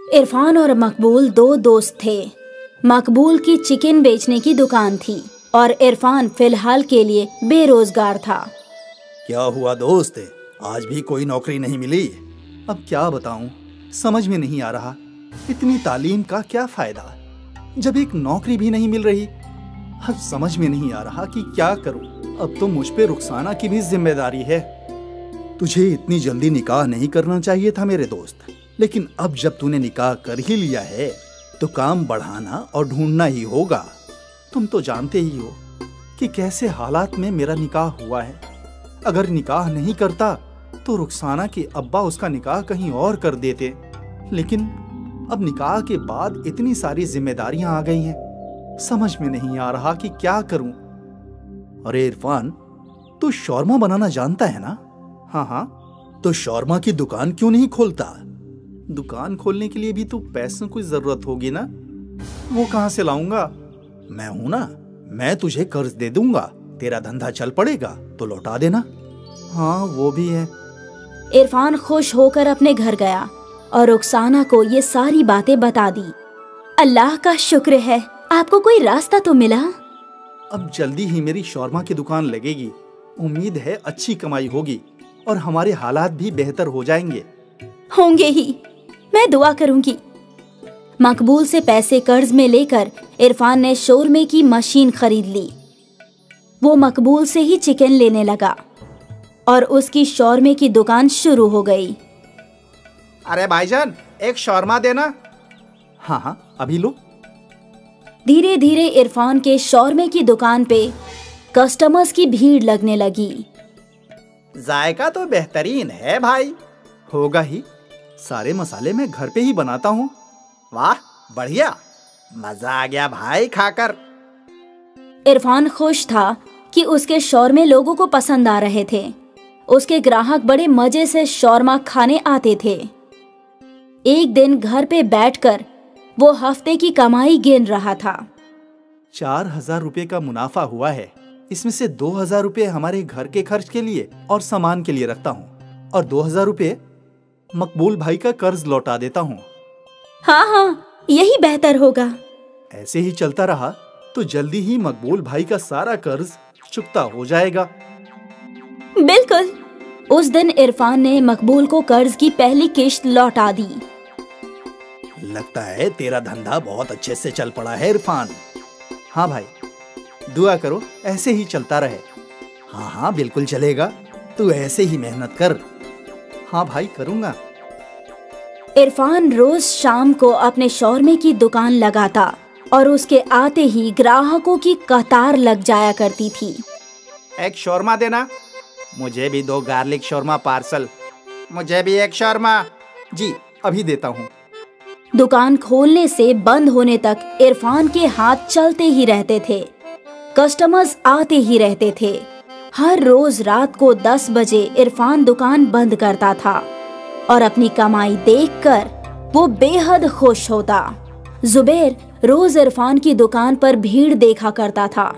इरफान और मकबूल दो दोस्त थे। मकबूल की चिकन बेचने की दुकान थी और इरफान फिलहाल के लिए बेरोजगार था। क्या हुआ दोस्त, आज भी कोई नौकरी नहीं मिली? अब क्या बताऊं, समझ में नहीं आ रहा। इतनी तालीम का क्या फायदा जब एक नौकरी भी नहीं मिल रही। अब समझ में नहीं आ रहा कि क्या करूं। अब तो मुझ पे रुखसाना की भी जिम्मेदारी है। तुझे इतनी जल्दी निकाह नहीं करना चाहिए था मेरे दोस्त, लेकिन अब जब तूने निकाह कर ही लिया है तो काम बढ़ाना और ढूंढना ही होगा। तुम तो जानते ही हो कि कैसे हालात में मेरा निकाह हुआ है। अगर निकाह नहीं करता तो रुखसाना के अब्बा उसका निकाह कहीं और कर देते, लेकिन अब निकाह के बाद इतनी सारी जिम्मेदारियां आ गई हैं, समझ में नहीं आ रहा कि क्या करूं। अरे इरफान, तू शौरमा बनाना जानता है ना? हाँ, तो शौरमा की दुकान क्यों नहीं खोलता? दुकान खोलने के लिए भी तो पैसों की जरूरत होगी ना, वो कहां से लाऊंगा? मैं हूं ना, मैं तुझे कर्ज दे दूंगा। तेरा धंधा चल पड़ेगा तो लौटा देना। हाँ, वो भी है। इरफान खुश होकर अपने घर गया और रुखसाना को ये सारी बातें बता दी। अल्लाह का शुक्र है, आपको कोई रास्ता तो मिला। अब जल्दी ही मेरी शौरमा की दुकान लगेगी। उम्मीद है अच्छी कमाई होगी और हमारे हालात भी बेहतर हो जाएंगे। होंगे ही, मैं दुआ करूंगी। मकबूल से पैसे कर्ज में लेकर इरफान ने शोरमे की मशीन खरीद ली। वो मकबूल से ही चिकन लेने लगा और उसकी शौरमे की दुकान शुरू हो गई। अरे भाईजान, एक शौरमा देना। हाँ हाँ, अभी लो। धीरे धीरे इरफान के शौरमे की दुकान पे कस्टमर्स की भीड़ लगने लगी। जायका तो बेहतरीन है भाई। होगा ही, सारे मसाले मैं घर पे ही बनाता हूँ। वाह, बढ़िया, मजा आ गया भाई खाकर। इरफान खुश था कि उसके शौरमे लोगों को पसंद आ रहे थे। उसके ग्राहक बड़े मजे से शौरमा खाने आते थे। एक दिन घर पे बैठकर वो हफ्ते की कमाई गिन रहा था। 4000 रुपए का मुनाफा हुआ है। इसमें से 2000 रुपए हमारे घर के खर्च के लिए और सामान के लिए रखता हूँ और 2000 रुपए मकबूल भाई का कर्ज लौटा देता हूँ। हाँ, यही बेहतर होगा। ऐसे ही चलता रहा तो जल्दी ही मकबूल भाई का सारा कर्ज चुकता हो जाएगा। बिल्कुल। उस दिन इरफान ने मकबूल को कर्ज की पहली किश्त लौटा दी। लगता है तेरा धंधा बहुत अच्छे से चल पड़ा है इरफान। हाँ भाई, दुआ करो ऐसे ही चलता रहे। हाँ हाँ, बिल्कुल चलेगा, तू ऐसे ही मेहनत कर। हाँ भाई, करूँगा। इरफान रोज शाम को अपने शौरमे की दुकान लगाता और उसके आते ही ग्राहकों की कतार लग जाया करती थी। एक शौरमा देना। मुझे भी 2 गार्लिक शौरमा पार्सल। मुझे भी एक शौरमा। जी, अभी देता हूँ। दुकान खोलने से बंद होने तक इरफान के हाथ चलते ही रहते थे। कस्टमर्स आते ही रहते थे। हर रोज रात को 10 बजे इरफान दुकान बंद करता था और अपनी कमाई देखकर वो बेहद खुश होता। जुबैर रोज इरफान की दुकान पर भीड़ देखा करता था।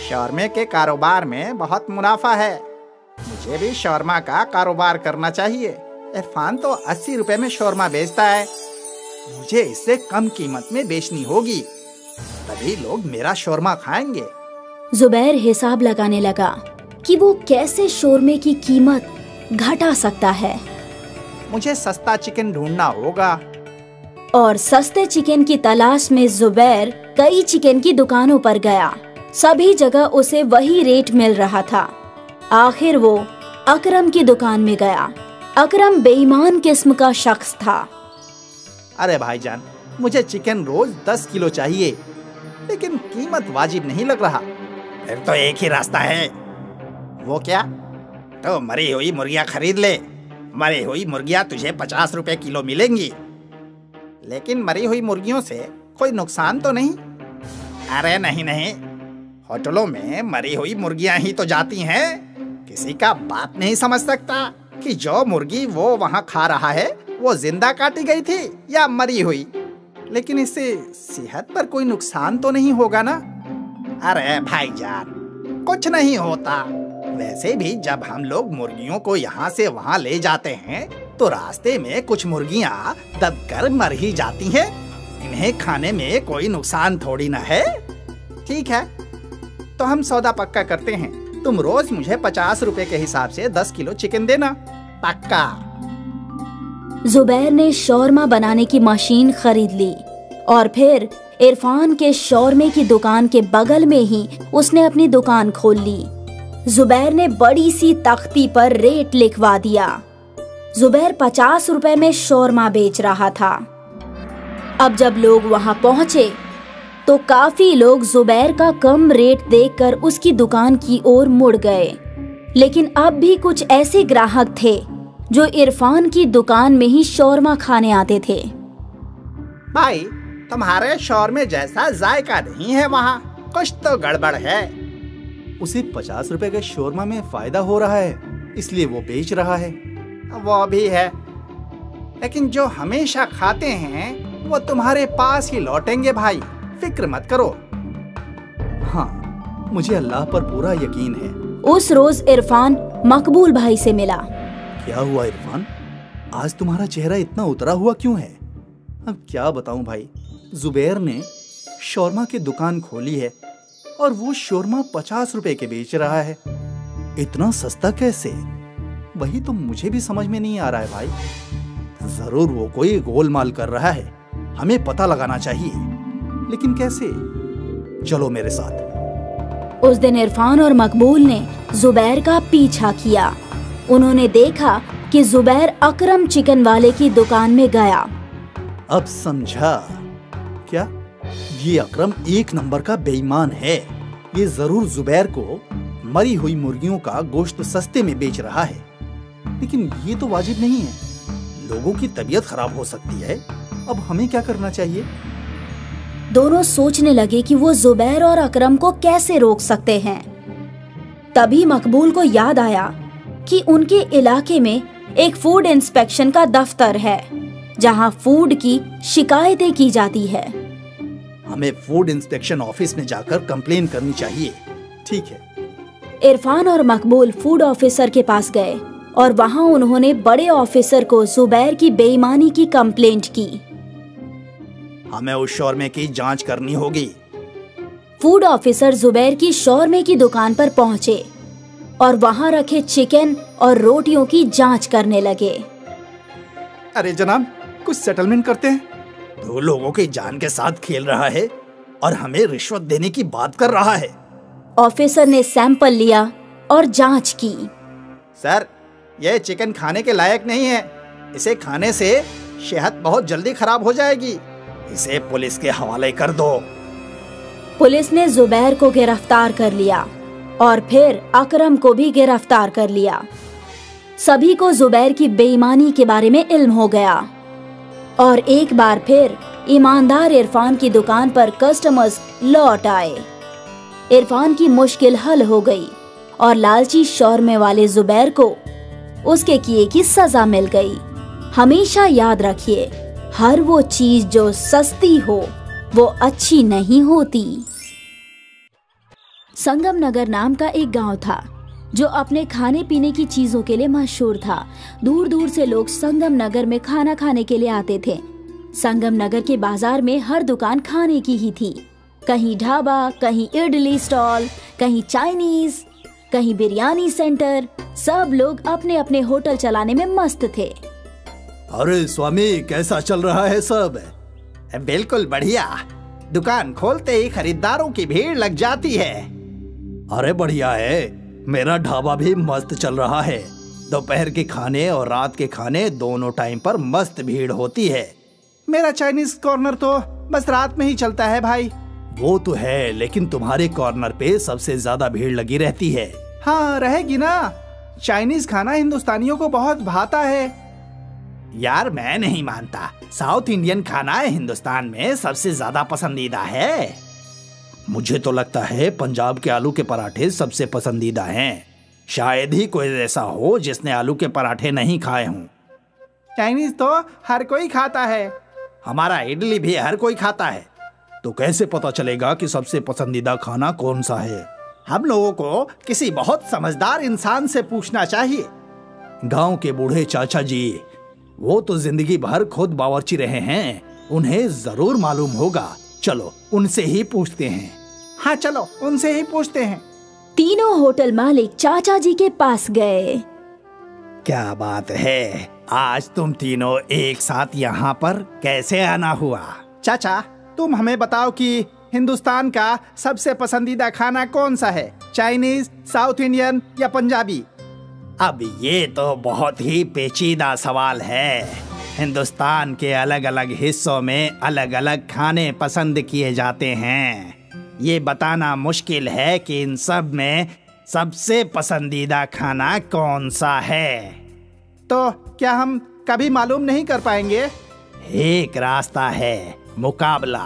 शौरमे के कारोबार में बहुत मुनाफा है, मुझे भी शौरमा का कारोबार करना चाहिए। इरफान तो 80 रुपए में शौरमा बेचता है, मुझे इससे कम कीमत में बेचनी होगी, तभी लोग मेरा शौरमा खाएंगे। जुबैर हिसाब लगाने लगा कि वो कैसे शौरमे की कीमत घटा सकता है। मुझे सस्ता चिकन ढूंढना होगा। और सस्ते चिकन की तलाश में जुबैर कई चिकन की दुकानों पर गया। सभी जगह उसे वही रेट मिल रहा था। आखिर वो अकरम की दुकान में गया। अकरम बेईमान किस्म का शख्स था। अरे भाईजान, मुझे चिकन रोज 10 किलो चाहिए, लेकिन कीमत वाजिब नहीं लग रहा। फिर तो एक ही रास्ता है। वो क्या? तो मरी हुई मुर्गियाँ खरीद ले। मरी हुई मुर्गियाँ तुझे 50 रुपए किलो मिलेंगी। लेकिन मरी हुई मुर्गियों से कोई नुकसान तो नहीं? अरे नहीं नहीं, होटलों में मरी हुई मुर्गियाँ ही तो जाती हैं। किसी का बात नहीं समझ सकता कि जो मुर्गी वो वहाँ खा रहा है वो जिंदा काटी गई थी या मरी हुई। लेकिन इससे सेहत पर कोई नुकसान तो नहीं होगा ना? अरे भाईजान, कुछ नहीं होता। वैसे भी जब हम लोग मुर्गियों को यहाँ से वहाँ ले जाते हैं तो रास्ते में कुछ मुर्गियां दबकर मर ही जाती हैं। इन्हें खाने में कोई नुकसान थोड़ी ना है। ठीक है, तो हम सौदा पक्का करते हैं। तुम रोज मुझे 50 रुपए के हिसाब से 10 किलो चिकन देना। पक्का। जुबैर ने शौरमा बनाने की मशीन खरीद ली और फिर इरफान के शौरमे की दुकान के बगल में ही उसने अपनी दुकान खोल ली। जुबैर ने बड़ी सी तख्ती पर रेट लिखवा दिया। जुबैर 50 रुपए में शौरमा बेच रहा था। अब जब लोग वहां पहुंचे तो काफी लोग जुबैर का कम रेट देखकर उसकी दुकान की ओर मुड़ गए, लेकिन अब भी कुछ ऐसे ग्राहक थे जो इरफान की दुकान में ही शौरमा खाने आते थे। भाई, तुम्हारे शौरमे जैसा जायका नहीं है वहाँ, कुछ तो गड़बड़ है। उसे 50 रुपए के शौरमा में फायदा हो रहा है, इसलिए वो बेच रहा है। वो भी है, लेकिन जो हमेशा खाते हैं वो तुम्हारे पास ही लौटेंगे भाई, फिक्र मत करो। हाँ, मुझे अल्लाह पर पूरा यकीन है। उस रोज इरफान मकबूल भाई से मिला। क्या हुआ इरफान, आज तुम्हारा चेहरा इतना उतरा हुआ क्यों है? अब क्या बताऊं भाई, जुबैर ने शौरमा की दुकान खोली है और वो शौरमा 50 रुपए के बेच रहा है। इतना सस्ता कैसे? वही तो मुझे भी समझ में नहीं आ रहा है भाई। जरूर वो कोई गोलमाल कर रहा है, हमें पता लगाना चाहिए, लेकिन कैसे? चलो मेरे साथ। उस दिन इरफान और मकबूल ने जुबैर का पीछा किया। उन्होंने देखा कि जुबैर अकरम चिकन वाले की दुकान में गया। अब समझा। क्या ये अकरम एक नंबर का बेईमान है? ये जरूर जुबैर को मरी हुई मुर्गियों का गोश्त सस्ते में बेच रहा है, लेकिन ये तो वाजिब नहीं है। लोगों की तबीयत खराब हो सकती है। अब हमें क्या करना चाहिए? दोनों सोचने लगे कि वो जुबैर और अकरम को कैसे रोक सकते हैं। तभी मकबूल को याद आया कि उनके इलाके में एक फूड इंस्पेक्शन का दफ्तर है, जहां फूड की शिकायतें की जाती है। हमें फूड इंस्पेक्शन ऑफिस में जाकर कंप्लेन करनी चाहिए। ठीक है। इरफान और मकबूल फूड ऑफिसर के पास गए और वहां उन्होंने बड़े ऑफिसर को जुबैर की बेईमानी की कंप्लेंट की। हमें उस शौरमे की जांच करनी होगी। फूड ऑफिसर जुबैर की शौरमे की दुकान पर पहुंचे और वहां रखे चिकन और रोटियों की जांच करने लगे। अरे जनाब, कुछ सेटलमेंट करते हैं। 2 लोगों की जान के साथ खेल रहा है और हमें रिश्वत देने की बात कर रहा है। ऑफिसर ने सैंपल लिया और जांच की। सर, यह चिकन खाने के लायक नहीं है। इसे खाने से सेहत बहुत जल्दी खराब हो जाएगी। इसे पुलिस के हवाले कर दो। पुलिस ने जुबैर को गिरफ्तार कर लिया और फिर अकरम को भी गिरफ्तार कर लिया। सभी को जुबैर की बेईमानी के बारे में इल्म हो गया और एक बार फिर ईमानदार इरफान की दुकान पर कस्टमर्स लौट आए। इरफान की मुश्किल हल हो गई और लालची शौरमे वाले जुबैर को उसके किए की सजा मिल गई। हमेशा याद रखिए, हर वो चीज जो सस्ती हो वो अच्छी नहीं होती। संगम नगर नाम का एक गांव था जो अपने खाने पीने की चीजों के लिए मशहूर था। दूर दूर से लोग संगम नगर में खाना खाने के लिए आते थे। संगम नगर के बाजार में हर दुकान खाने की ही थी। कहीं ढाबा, कहीं इडली स्टॉल, कहीं चाइनीज, कहीं बिरयानी सेंटर। सब लोग अपने अपने होटल चलाने में मस्त थे। अरे स्वामी, कैसा चल रहा है सब? बिल्कुल बढ़िया। दुकान खोलते ही खरीदारों की भीड़ लग जाती है। अरे बढ़िया है, मेरा ढाबा भी मस्त चल रहा है। दोपहर के खाने और रात के खाने दोनों टाइम पर मस्त भीड़ होती है। मेरा चाइनीज कॉर्नर तो बस रात में ही चलता है भाई। वो तो है, लेकिन तुम्हारे कॉर्नर पे सबसे ज्यादा भीड़ लगी रहती है। हाँ, रहेगी ना। चाइनीज खाना हिंदुस्तानियों को बहुत भाता है। यार, मैं नहीं मानता। साउथ इंडियन खाना हिंदुस्तान में सबसे ज्यादा पसंदीदा है। मुझे तो लगता है पंजाब के आलू के पराठे सबसे पसंदीदा हैं। शायद ही कोई ऐसा हो जिसने आलू के पराठे नहीं खाए हों। चाइनीज तो हर कोई खाता है। हमारा इडली भी हर कोई खाता है। तो कैसे पता चलेगा कि सबसे पसंदीदा खाना कौन सा है? हम लोगों को किसी बहुत समझदार इंसान से पूछना चाहिए। गांव के बूढ़े चाचा जी, वो तो जिंदगी भर खुद बावर्ची रहे हैं, उन्हें जरूर मालूम होगा। चलो उनसे ही पूछते हैं। हाँ चलो उनसे ही पूछते हैं। तीनों होटल मालिक चाचा जी के पास गए। क्या बात है, आज तुम तीनों एक साथ यहाँ पर कैसे आना हुआ? चाचा तुम हमें बताओ कि हिंदुस्तान का सबसे पसंदीदा खाना कौन सा है, चाइनीज, साउथ इंडियन या पंजाबी? अब ये तो बहुत ही पेचीदा सवाल है। हिंदुस्तान के अलग अलग हिस्सों में अलग अलग खाने पसंद किए जाते हैं। ये बताना मुश्किल है कि इन सब में सबसे पसंदीदा खाना कौन सा है। तो क्या हम कभी मालूम नहीं कर पाएंगे? एक रास्ता है, मुकाबला।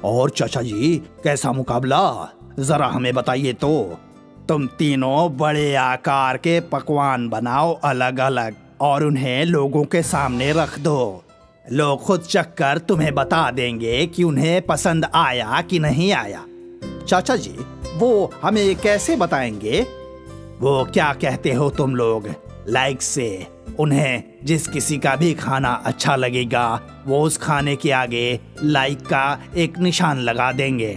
और चाचा जी कैसा मुकाबला, जरा हमें बताइए तो। तुम तीनों बड़े आकार के पकवान बनाओ अलग अलग और उन्हें लोगों के सामने रख दो। लोग खुद चखकर तुम्हें बता देंगे कि उन्हें पसंद आया कि नहीं आया। चाचा जी वो हमें कैसे बताएंगे? वो क्या कहते हो तुम लोग, लाइक से। उन्हें जिस किसी का भी खाना अच्छा लगेगा वो उस खाने के आगे लाइक का एक निशान लगा देंगे।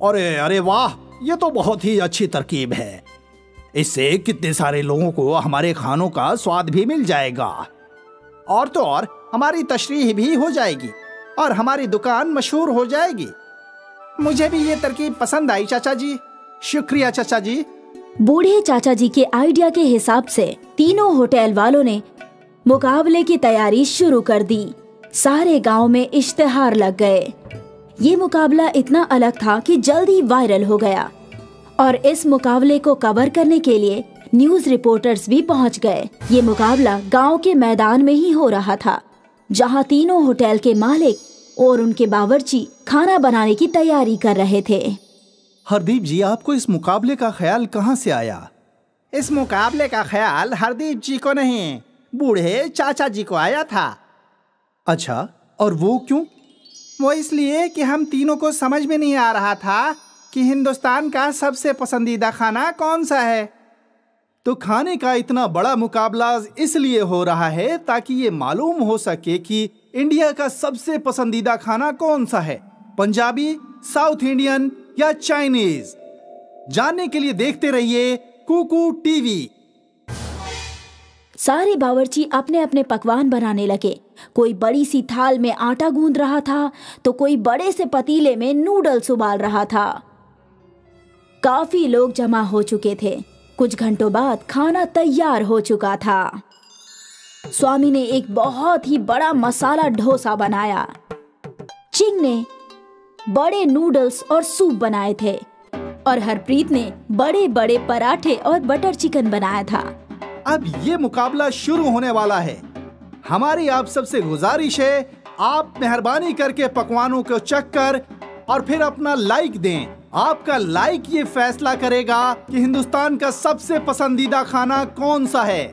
अरे अरे वाह, ये तो बहुत ही अच्छी तरकीब है। इससे कितने सारे लोगों को हमारे खानों का स्वाद भी मिल जाएगा। और तो और हमारी तशरीह भी हो जाएगी और हमारी दुकान मशहूर हो जाएगी। मुझे भी ये तरकीब पसंद आई चाचा जी। शुक्रिया चाचा जी। बूढ़े चाचा जी के आइडिया के हिसाब से तीनों होटल वालों ने मुकाबले की तैयारी शुरू कर दी। सारे गांव में इश्तिहार लग गए। ये मुकाबला इतना अलग था कि जल्दी वायरल हो गया और इस मुकाबले को कवर करने के लिए न्यूज रिपोर्टर्स भी पहुंच गए। ये मुकाबला गांव के मैदान में ही हो रहा था, जहां तीनों होटल के मालिक और उनके बावर्ची खाना बनाने की तैयारी कर रहे थे। हरदीप जी, आपको इस मुकाबले का ख्याल कहाँ से आया? इस मुकाबले का ख्याल हरदीप जी को नहीं, बूढ़े चाचा जी को आया था। अच्छा, और वो क्यों? वो इसलिए कि हम तीनों को समझ में नहीं आ रहा था कि हिंदुस्तान का सबसे पसंदीदा खाना कौन सा है। तो खाने का इतना बड़ा मुकाबला इसलिए हो रहा है ताकि ये मालूम हो सके कि इंडिया का सबसे पसंदीदा खाना कौन सा है, पंजाबी, साउथ इंडियन या चाइनीज। जानने के लिए देखते रहिए कुकू टीवी। सारे बावर्ची अपने अपने पकवान बनाने लगे। कोई बड़ी सी थाल में आटा गूंद रहा था तो कोई बड़े से पतीले में नूडल्स उबाल रहा था। काफी लोग जमा हो चुके थे। कुछ घंटों बाद खाना तैयार हो चुका था। स्वामी ने एक बहुत ही बड़ा मसाला डोसा बनाया। चिंग ने बड़े नूडल्स और सूप बनाए थे और हरप्रीत ने बड़े बड़े पराठे और बटर चिकन बनाया था। अब ये मुकाबला शुरू होने वाला है। हमारी आप सबसे गुजारिश है, आप मेहरबानी करके पकवानों को चख कर और फिर अपना लाइक दें। आपका लाइक ये फैसला करेगा कि हिंदुस्तान का सबसे पसंदीदा खाना कौन सा है।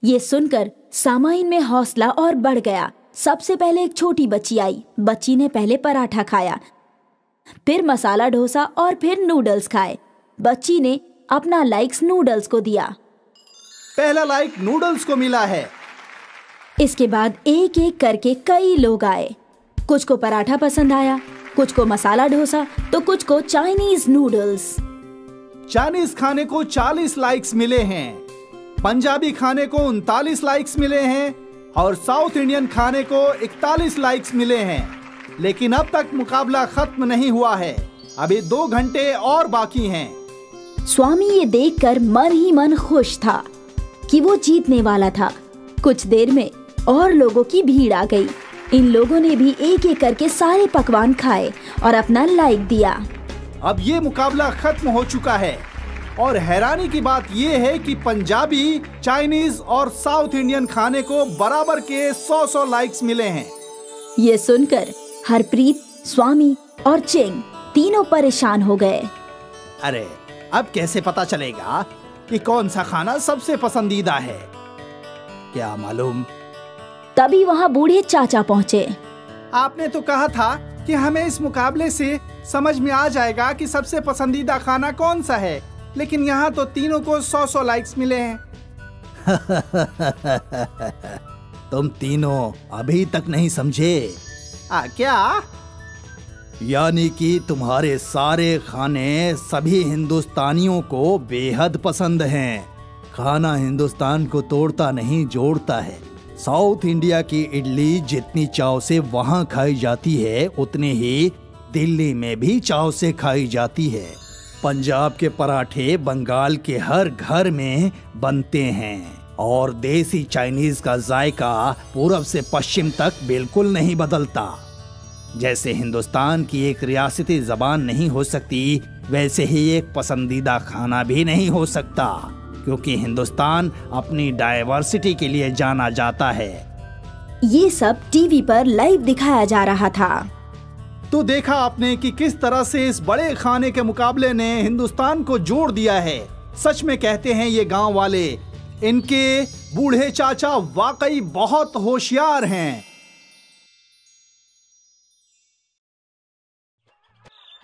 ये सुनकर सामाइन में हौसला और बढ़ गया। सबसे पहले एक छोटी बच्ची आई। बच्ची ने पहले पराठा खाया, फिर मसाला डोसा और फिर नूडल्स खाए। बच्ची ने अपना लाइक्स नूडल्स को दिया। पहला लाइक नूडल्स को मिला है। इसके बाद एक एक करके कई लोग आए। कुछ को पराठा पसंद आया, कुछ को मसाला डोसा तो कुछ को चाइनीज नूडल्स। चाइनीज खाने को 40 लाइक्स मिले हैं, पंजाबी खाने को 39 लाइक्स मिले हैं और साउथ इंडियन खाने को 41 लाइक्स मिले हैं। लेकिन अब तक मुकाबला खत्म नहीं हुआ है। अभी 2 घंटे और बाकी हैं। स्वामी ये देखकर मन ही मन खुश था कि वो जीतने वाला था। कुछ देर में और लोगों की भीड़ आ गई। इन लोगों ने भी एक एक करके सारे पकवान खाए और अपना लाइक दिया। अब ये मुकाबला खत्म हो चुका है और हैरानी की बात ये है कि पंजाबी, चाइनीज और साउथ इंडियन खाने को बराबर के 100 लाइक्स मिले हैं। ये सुनकर हरप्रीत, स्वामी और चिंग तीनों परेशान हो गए। अरे अब कैसे पता चलेगा कि कौन सा खाना सबसे पसंदीदा है? क्या मालूम। तभी वहाँ बूढ़े चाचा पहुँचे। आपने तो कहा था कि हमें इस मुकाबले से समझ में आ जाएगा कि सबसे पसंदीदा खाना कौन सा है, लेकिन यहाँ तो तीनों को 100 लाइक्स मिले हैं। तुम तीनों अभी तक नहीं समझे। क्या? यानी कि तुम्हारे सारे खाने सभी हिंदुस्तानियों को बेहद पसंद हैं। खाना हिंदुस्तान को तोड़ता नहीं, जोड़ता है। साउथ इंडिया की इडली जितनी चाव से वहाँ खाई जाती है, उतनी ही दिल्ली में भी चाव से खाई जाती है। पंजाब के पराठे बंगाल के हर घर में बनते हैं और देसी चाइनीज का जायका पूरब से पश्चिम तक बिल्कुल नहीं बदलता। जैसे हिंदुस्तान की एक रियासती जबान नहीं हो सकती, वैसे ही एक पसंदीदा खाना भी नहीं हो सकता, क्योंकि हिंदुस्तान अपनी डाइवर्सिटी के लिए जाना जाता है। ये सब टीवी पर लाइव दिखाया जा रहा था। तो देखा आपने कि किस तरह से इस बड़े खाने के मुकाबले ने हिंदुस्तान को जोड़ दिया है। सच में कहते हैं ये गांव वाले, इनके बूढ़े चाचा वाकई बहुत होशियार हैं।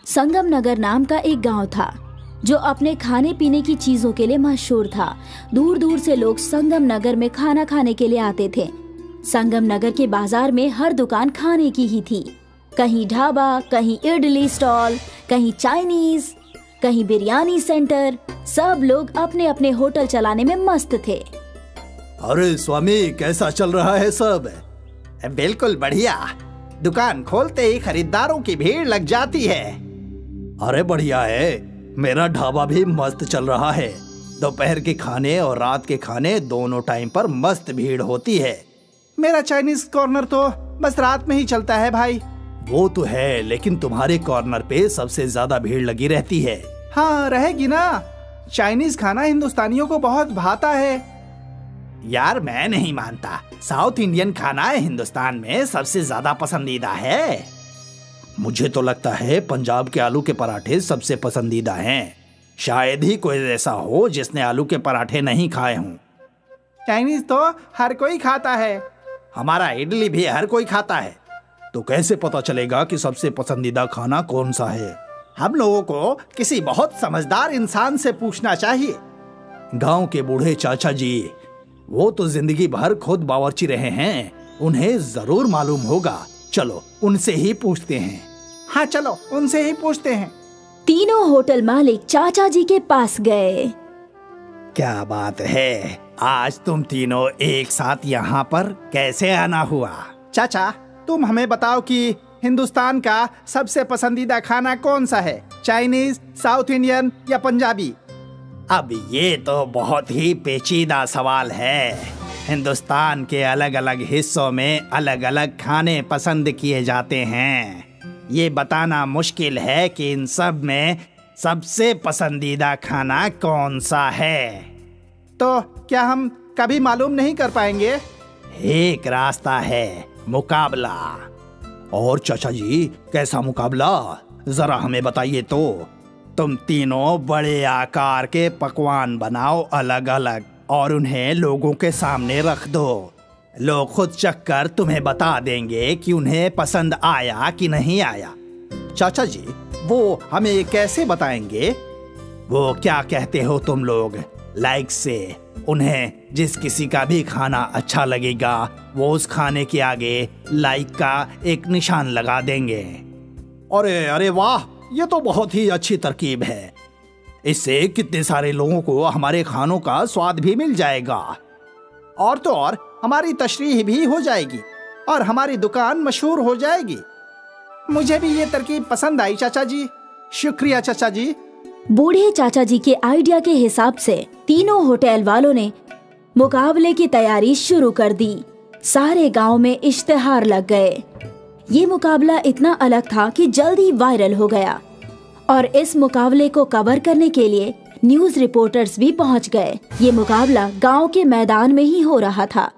संगम नगर नाम का एक गांव था जो अपने खाने पीने की चीजों के लिए मशहूर था। दूर दूर से लोग संगम नगर में खाना खाने के लिए आते थे। संगम नगर के बाजार में हर दुकान खाने की ही थी। कहीं ढाबा, कहीं इडली स्टॉल, कहीं चाइनीज, कहीं बिरयानी सेंटर। सब लोग अपने अपने होटल चलाने में मस्त थे। अरे स्वामी, कैसा चल रहा है सब? बिल्कुल बढ़िया। दुकान खोलते ही खरीदारों की भीड़ लग जाती है। अरे बढ़िया है, मेरा ढाबा भी मस्त चल रहा है। दोपहर के खाने और रात के खाने दोनों टाइम पर मस्त भीड़ होती है। मेरा चाइनीज कॉर्नर तो बस रात में ही चलता है भाई। वो तो है, लेकिन तुम्हारे कॉर्नर पे सबसे ज्यादा भीड़ लगी रहती है। हाँ, रहेगी ना। चाइनीज खाना हिंदुस्तानियों को बहुत भाता है। यार मैं नहीं मानता। साउथ इंडियन खाना हिंदुस्तान में सबसे ज्यादा पसंदीदा है। मुझे तो लगता है पंजाब के आलू के पराठे सबसे पसंदीदा हैं। शायद ही कोई ऐसा हो जिसने आलू के पराठे नहीं खाए हों। चाइनीज तो हर कोई खाता है। हमारा इडली भी हर कोई खाता है। तो कैसे पता चलेगा कि सबसे पसंदीदा खाना कौन सा है? हम लोगों को किसी बहुत समझदार इंसान से पूछना चाहिए। गांव के बूढ़े चाचा जी, वो तो जिंदगी भर खुद बावर्ची रहे हैं, उन्हें जरूर मालूम होगा। चलो उनसे ही पूछते हैं। हाँ चलो उनसे ही पूछते हैं। तीनों होटल मालिक चाचा जी के पास गए। क्या बात है, आज तुम तीनों एक साथ यहाँ पर कैसे आना हुआ? चाचा, तुम हमें बताओ कि हिंदुस्तान का सबसे पसंदीदा खाना कौन सा है? चाइनीज, साउथ इंडियन या पंजाबी? अब ये तो बहुत ही पेचीदा सवाल है। हिंदुस्तान के अलग अलग हिस्सों में अलग अलग खाने पसंद किए जाते हैं। ये बताना मुश्किल है कि इन सब में सबसे पसंदीदा खाना कौन सा है। तो क्या हम कभी मालूम नहीं कर पाएंगे? एक रास्ता है, मुकाबला। और चाचा जी, कैसा मुकाबला? जरा हमें बताइए तो। तुम तीनों बड़े आकार के पकवान बनाओ अलग अलग और उन्हें लोगों के सामने रख दो। लोग खुद चखकर तुम्हें बता देंगे कि उन्हें पसंद आया कि नहीं आया। चाचा जी, वो हमें कैसे बताएंगे? वो क्या कहते हो तुम लोग, लाइक से। उन्हें जिस किसी का भी खाना अच्छा लगेगा वो उस खाने के आगे लाइक का एक निशान लगा देंगे। अरे अरे वाह, ये तो बहुत ही अच्छी तरकीब है। इससे कितने सारे लोगों को हमारे खानों का स्वाद भी मिल जाएगा। और तो और हमारी तशरीह भी हो जाएगी और हमारी दुकान मशहूर हो जाएगी। मुझे भी ये तरकीब पसंद आई चाचा जी। शुक्रिया चाचा जी। बूढ़े चाचा जी के आइडिया के हिसाब से तीनों होटल वालों ने मुकाबले की तैयारी शुरू कर दी। सारे गांव में इश्तिहार लग गए। ये मुकाबला इतना अलग था कि जल्दी वायरल हो गया और इस मुकाबले को कवर करने के लिए न्यूज रिपोर्टर्स भी पहुंच गए। ये मुकाबला गांव के मैदान में ही हो रहा था,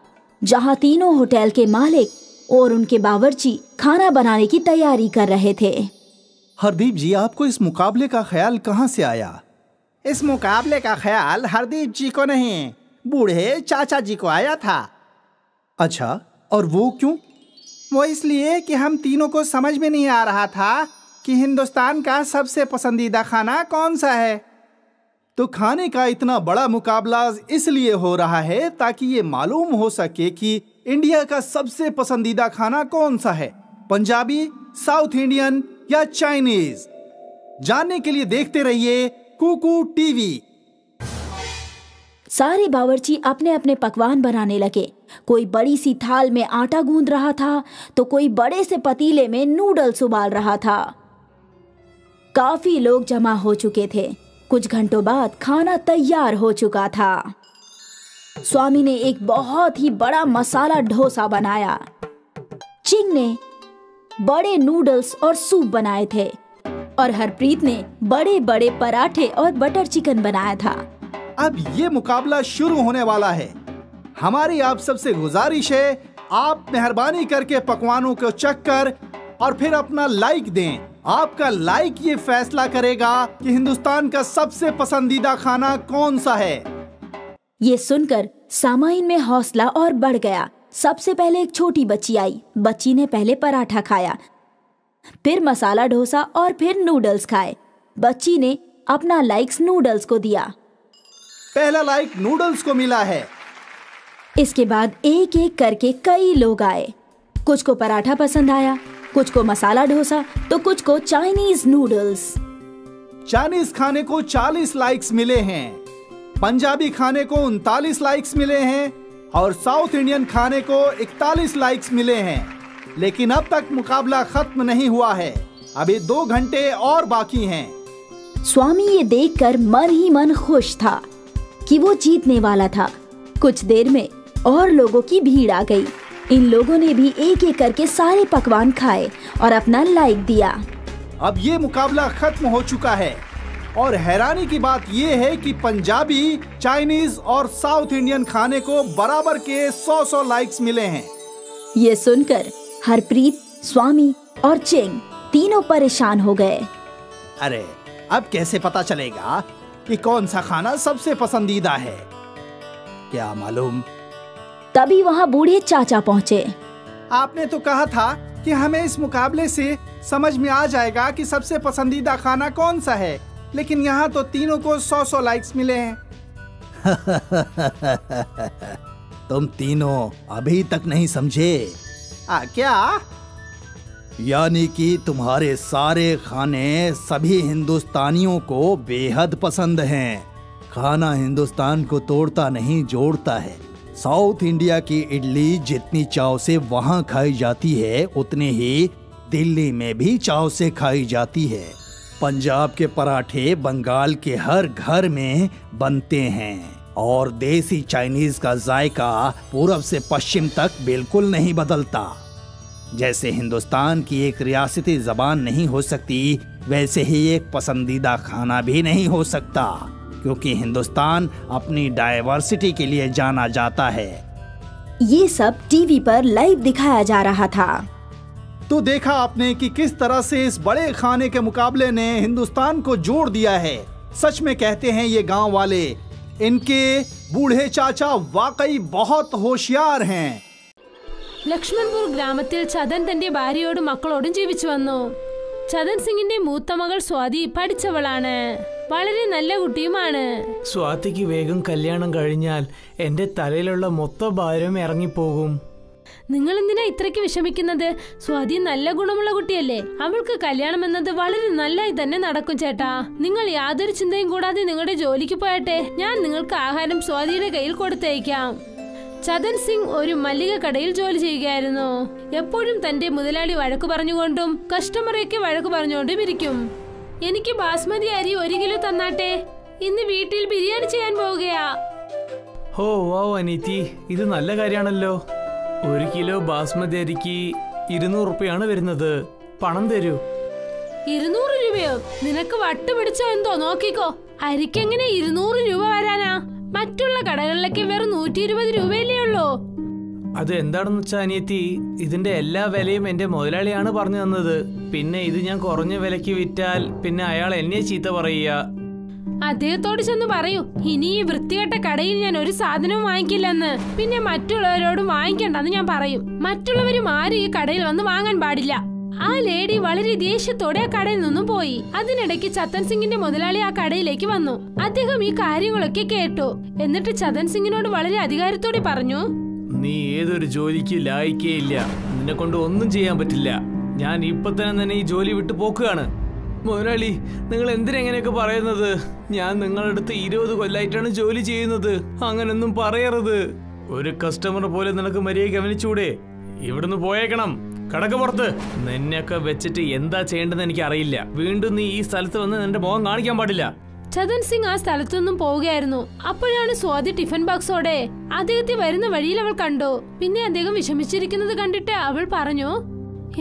जहां तीनों होटल के मालिक और उनके बावर्ची खाना बनाने की तैयारी कर रहे थे। हरदीप जी, आपको इस मुकाबले का ख्याल कहाँ से आया? इस मुकाबले का ख्याल हरदीप जी को नहीं, बूढ़े चाचा जी को आया था। अच्छा, और वो क्यों? वो इसलिए कि हम तीनों को समझ में नहीं आ रहा था कि हिंदुस्तान का सबसे पसंदीदा खाना कौन सा है। तो खाने का इतना बड़ा मुकाबला इसलिए हो रहा है ताकि ये मालूम हो सके कि इंडिया का सबसे पसंदीदा खाना कौन सा है? पंजाबी, साउथ इंडियन या चाइनीज? जानने के लिए देखते रहिए कुकू टीवी। सारे बावर्ची अपने अपने पकवान बनाने लगे। कोई बड़ी सी थाल में आटा गूंद रहा था तो कोई बड़े से पतीले में नूडल्स उबाल रहा था। काफी लोग जमा हो चुके थे। कुछ घंटों बाद खाना तैयार हो चुका था। स्वामी ने एक बहुत ही बड़ा मसाला डोसा बनाया। चिंग ने बड़े नूडल्स और सूप बनाए थे और हरप्रीत ने बड़े बड़े पराठे और बटर चिकन बनाया था। अब ये मुकाबला शुरू होने वाला है। हमारी आप सबसे गुजारिश है, आप मेहरबानी करके पकवानों को चख कर और फिर अपना लाइक दें। आपका लाइक ये फैसला करेगा कि हिंदुस्तान का सबसे पसंदीदा खाना कौन सा है। ये सुनकर सामाइन में हौसला और बढ़ गया। सबसे पहले एक छोटी बच्ची आई। बच्ची ने पहले पराठा खाया, फिर मसाला डोसा और फिर नूडल्स खाए। बच्ची ने अपना लाइक्स नूडल्स को दिया। पहला लाइक नूडल्स को मिला है। इसके बाद एक एक करके कई लोग आए। कुछ को पराठा पसंद आया, कुछ को मसाला डोसा तो कुछ को चाइनीज नूडल्स। चाइनीज खाने को 40 लाइक्स मिले हैं, पंजाबी खाने को 39 लाइक्स मिले हैं और साउथ इंडियन खाने को 41 लाइक्स मिले हैं। लेकिन अब तक मुकाबला खत्म नहीं हुआ है। अभी 2 घंटे और बाकी हैं। स्वामी ये देखकर मन ही मन खुश था कि वो जीतने वाला था। कुछ देर में और लोगों की भीड़ आ गई। इन लोगों ने भी एक एक करके सारे पकवान खाए और अपना लाइक दिया। अब ये मुकाबला खत्म हो चुका है और हैरानी की बात ये है कि पंजाबी, चाइनीज और साउथ इंडियन खाने को बराबर के 100 लाइक्स मिले हैं। ये सुनकर हरप्रीत, स्वामी और चिंग तीनों परेशान हो गए। अरे अब कैसे पता चलेगा कि कौन सा खाना सबसे पसंदीदा है? क्या मालूम। तभी वहाँ बूढ़े चाचा पहुँचे। आपने तो कहा था कि हमें इस मुकाबले से समझ में आ जाएगा कि सबसे पसंदीदा खाना कौन सा है, लेकिन यहाँ तो तीनों को 100 लाइक्स मिले हैं। तुम तीनों अभी तक नहीं समझे। क्या? यानी कि तुम्हारे सारे खाने सभी हिंदुस्तानियों को बेहद पसंद हैं। खाना हिंदुस्तान को तोड़ता नहीं, जोड़ता है। साउथ इंडिया की इडली जितनी चाव से वहाँ खाई जाती है, उतनी ही दिल्ली में भी चाव से खाई जाती है। पंजाब के पराठे बंगाल के हर घर में बनते हैं और देसी चाइनीज का जायका पूरब से पश्चिम तक बिल्कुल नहीं बदलता। जैसे हिंदुस्तान की एक रियासती जबान नहीं हो सकती, वैसे ही एक पसंदीदा खाना भी नहीं हो सकता, क्योंकि हिंदुस्तान अपनी डाइवर्सिटी के लिए जाना जाता है। ये सब टीवी पर लाइव दिखाया जा रहा था। तो देखा आपने कि किस तरह से इस बड़े खाने के मुकाबले ने हिंदुस्तान को जोड़ दिया है। सच में कहते हैं ये गांव वाले, इनके बूढ़े चाचा वाकई बहुत होशियार हैं। ലക്ഷ്മൺപൂർ ഗ്രാമത്തിൽ ചതൻ തന്റെ ഭാര്യയോടും മക്കളോടും ജീവിച്ചു വന്നു. ചതൻ സിംഗിന്റെ മൂത്ത മകൾ സ്വാതി പഠിച്ചവളാണ്, വളരെ നല്ല കുട്ടിയുമാണ്. സ്വാതിക്ക് വേഗം കല്യാണം കഴിഞ്ഞാൽ എന്റെ തലയിലുള്ള മൊത്തം ഭാരം ഇറങ്ങിപ്പോകും. നിങ്ങൾ എന്തിനാ ഇത്രയ്ക്ക് വിഷമിക്കുന്നത്? സ്വാതി നല്ല ഗുണമുള്ള കുട്ടിയല്ലേ. അവൾക്ക് കല്യാണം എന്നത് വളരെ നല്ലായി തന്നെ നടക്കും ചേട്ടാ. നിങ്ങൾ യാതൊരു ചിന്തയും കൂടാതെ നിങ്ങളുടെ ജോലിക്ക് പോയട്ടെ. ഞാൻ നിങ്ങൾക്ക് ആഹാരം സ്വാതിയുടെ കയ്യിൽ കൊടുത്തയക്കാം. ചതൻ സിംഗ് ഒരു മല്ലിക കടയിൽ ജോലി ചെയ്യുകയായിരുന്നു. എപ്പോഴും തന്റെ മുതലാളി വഴക്കു പറഞ്ഞുകൊണ്ടും കസ്റ്റമറെയൊക്കെ വഴക്കു പറഞ്ഞുകൊണ്ടും ഇരിക്കും. എനിക്ക് ബാസ്മതി അരി 1 കിലോ തന്നാട്ടെ, ഇന്ന് വീട്ടിൽ ബിരിയാണി ചെയ്യാൻ പോവുകയാ. ഓ വാവ് അനീതി, ഇത് നല്ല കാര്യമാണല്ലോ. 1 കിലോ ബാസ്മതി അരിക്ക് 200 രൂപയാണ് വരുന്നത്. പണം തരൂ. 200 രൂപയോ? നിനക്ക് വട്ട് പിടിച്ചോ എന്തോ? നോക്കിക്കോ, അരിക്കെങ്ങനെ 200 രൂപ വരാനാ? മറ്റുള്ള കടകളിലൊക്കെ വെറും 120 രൂപയല്ലേ ഉള്ളൂ. അത് എന്താണെന്ന് വെച്ചാൽ അനിയത്തി, ഇതിന്റെ എല്ലാ വിലയും എന്റെ മുതലാളിയാണ് പറഞ്ഞു തന്നത്. പിന്നെ ഇത് ഞാൻ കുറഞ്ഞ വിലക്ക് വിറ്റാൽ പിന്നെ അയാൾ എന്നെ ചീത്ത പറയുക. അദ്ദേഹത്തോട് ചെന്ന് പറയൂ, ഇനി ഈ വൃത്തികെട്ട കടയിൽ ഞാൻ ഒരു സാധനവും വാങ്ങിക്കില്ലെന്ന്. പിന്നെ മറ്റുള്ളവരോടും വാങ്ങിക്കണ്ടെന്ന് ഞാൻ പറയും. മറ്റുള്ളവരും ആരും ഈ കടയിൽ വന്ന് വാങ്ങാൻ പാടില്ല. ആ ലേഡി വളരെ ദേഷ്യത്തോടെ ആ കടയിൽ നിന്നും പോയി. അതിനിടയ്ക്ക് ചതൻ സിംഗിന്റെ മുതലാളി ആ കടയിലേക്ക് വന്നു. അദ്ദേഹം ഈ കാര്യങ്ങളൊക്കെ കേട്ടു. എന്നിട്ട് ചതൻ സിംഗിനോട് വളരെ അധികാരത്തോടെ പറഞ്ഞു, നീ ഏതൊരു ജോലിക്ക് ലായിക്കേയില്ല. നിന്നെ കൊണ്ട് ഒന്നും ചെയ്യാൻ പറ്റില്ല. ഞാൻ ഇപ്പൊ തന്നെ ഈ ജോലി വിട്ടു പോക്കുകയാണ്. മുതലാളി, നിങ്ങൾ എന്തിനെങ്ങനെയൊക്കെ പറയുന്നത്? ഞാൻ നിങ്ങളുടെ അടുത്ത് 20 കൊല്ലായിട്ടാണ് ജോലി ചെയ്യുന്നത്. അങ്ങനൊന്നും പറയരുത്. ഒരു കസ്റ്റമർ പോലെ നിനക്ക് മര്യാദയ്ക്ക് ഗവനിച്ചൂടെ? ഇവിടുന്ന് പോയേക്കണം. കടക്ക് പുറത്ത്. നിന്നെയൊക്കെ വെച്ചിട്ട് എന്താ ചെയ്യേണ്ടതെന്ന് എനിക്ക് അറിയില്ല. വീണ്ടും നീ ഈ സ്ഥലത്ത് വന്ന് നിന്റെ മുഖം കാണിക്കാൻ പാടില്ല. ചതൻ സിംഗ് ആ സ്ഥലത്തുനിന്നും പോവുകയായിരുന്നു. അപ്പോഴാണ് സ്വാതി ടിഫിൻ ബോക്സോടെ അദ്ദേഹത്തെ വരുന്ന വഴിയിൽ അവൾ കണ്ടു. പിന്നെ അദ്ദേഹം വിഷമിച്ചിരിക്കുന്നത് കണ്ടിട്ട് അവൾ പറഞ്ഞു,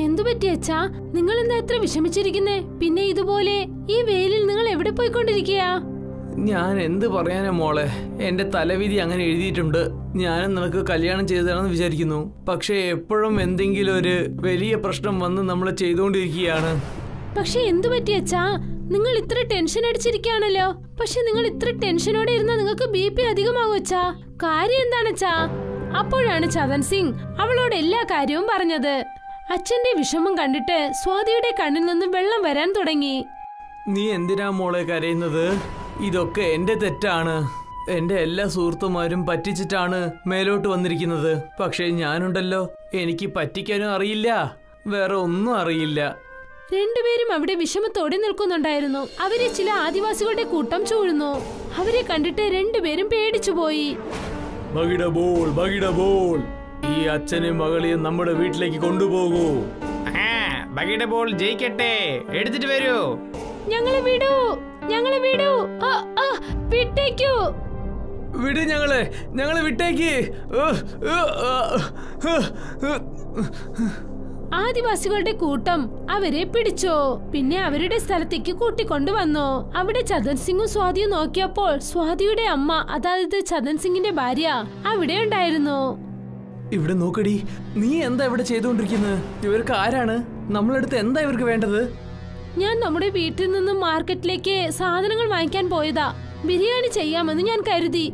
എന്തു പറ്റി അച്ഛാ? നിങ്ങൾ എന്താ എത്ര വിഷമിച്ചിരിക്കുന്നേ? പിന്നെ ഇതുപോലെ ഈ വെയിലിൽ നിങ്ങൾ എവിടെ പോയിക്കൊണ്ടിരിക്കുക? ഞാൻ എന്ത് പറയാനാ മോളെ, എന്റെ തലവിധി അങ്ങനെ എഴുതിയിട്ടുണ്ട്. ഞാനും നിനക്ക് കല്യാണം ചെയ്തതാണെന്ന് വിചാരിക്കുന്നു. പക്ഷെ എപ്പോഴും എന്തെങ്കിലും ഒരു വലിയ പ്രശ്നം വന്ന് നമ്മൾ ചെയ്തുകൊണ്ടിരിക്കുകയാണ്. പക്ഷെ എന്തു പറ്റി അച്ഛാ? നിങ്ങൾ ഇത്ര ടെൻഷൻ അടിച്ചിരിക്കുകയാണല്ലോ. പക്ഷെ നിങ്ങൾ ഇത്ര ടെൻഷനോടെ ഇരുന്നാ നിങ്ങൾക്ക് BP അധികമാകും അച്ഛാ. കാര്യം എന്താണച്ചാ? അപ്പോഴാണ് ചതൻ സിംഗ് അവളോട് എല്ലാ കാര്യവും പറഞ്ഞത്. അച്ഛന്റെ വിഷമം കണ്ടിട്ട് സ്വാതിയുടെ കണ്ണിൽ നിന്നും വെള്ളം വരാൻ തുടങ്ങി. നീ എന്തിനാ മോളെ കരയുന്നത്? ഇതൊക്കെ എന്റെ തെറ്റാണ്. എന്റെ എല്ലാ സുഹൃത്തുമാരും പറ്റിച്ചിട്ടാണ് മേലോട്ട് വന്നിരിക്കുന്നത്. പക്ഷെ ഞാനുണ്ടല്ലോ, എനിക്ക് പറ്റിക്കാനും അറിയില്ല, വേറെ ഒന്നും അറിയില്ല. രണ്ടുപേരും അവിടെ വിഷമത്തോടെ നിൽക്കുന്നുണ്ടായിരുന്നു. അവരെ ചില ആദിവാസികളുടെ കൂട്ടം ചൂഴുന്നു. അവരെ കണ്ടിട്ട് രണ്ടുപേരും പേടിച്ചുപോയി. ഈ അച്ഛനെയും മകളെയും നമ്മുടെ വീട്ടിലേക്ക് കൊണ്ടുപോകൂ. ബോൾ ജയിക്കട്ടെ, എടുത്തിട്ട് വരൂ. ഞങ്ങളെ വിടൂ, ഞങ്ങളെ വിടൂ, വിട്ടേക്കൂ. വിട് ഞങ്ങളെ വിട്ടേക്ക്. ആദിവാസികളുടെ കൂട്ടം അവരെ പിടിച്ചോ. പിന്നെ അവരുടെ സ്ഥലത്തേക്ക് കൂട്ടിക്കൊണ്ടുവന്നു. അവിടെ ചതൻ സിംഗും സ്വാതിയും നോക്കിയപ്പോൾ സ്വാതിയുടെ അമ്മ, അതായത് ചതൻ സിംഗിന്റെ ഭാര്യ, അവിടെ ഉണ്ടായിരുന്നു. ഇവിടെ നോക്കടി, നീ എന്താ ഇവിടെ ചെയ്തുകൊണ്ടിരിക്കുന്നത്? ഇവർക്ക് ആരാണ്? നമ്മളടുത്ത് എന്താ ഇവർക്ക് വേണ്ടത്? ഞാൻ നമ്മുടെ വീട്ടിൽ നിന്നും മാർക്കറ്റിലേക്ക് സാധനങ്ങൾ വാങ്ങിക്കാൻ പോയതാ. ബിരിയാണി ചെയ്യാമെന്ന് ഞാൻ കരുതി.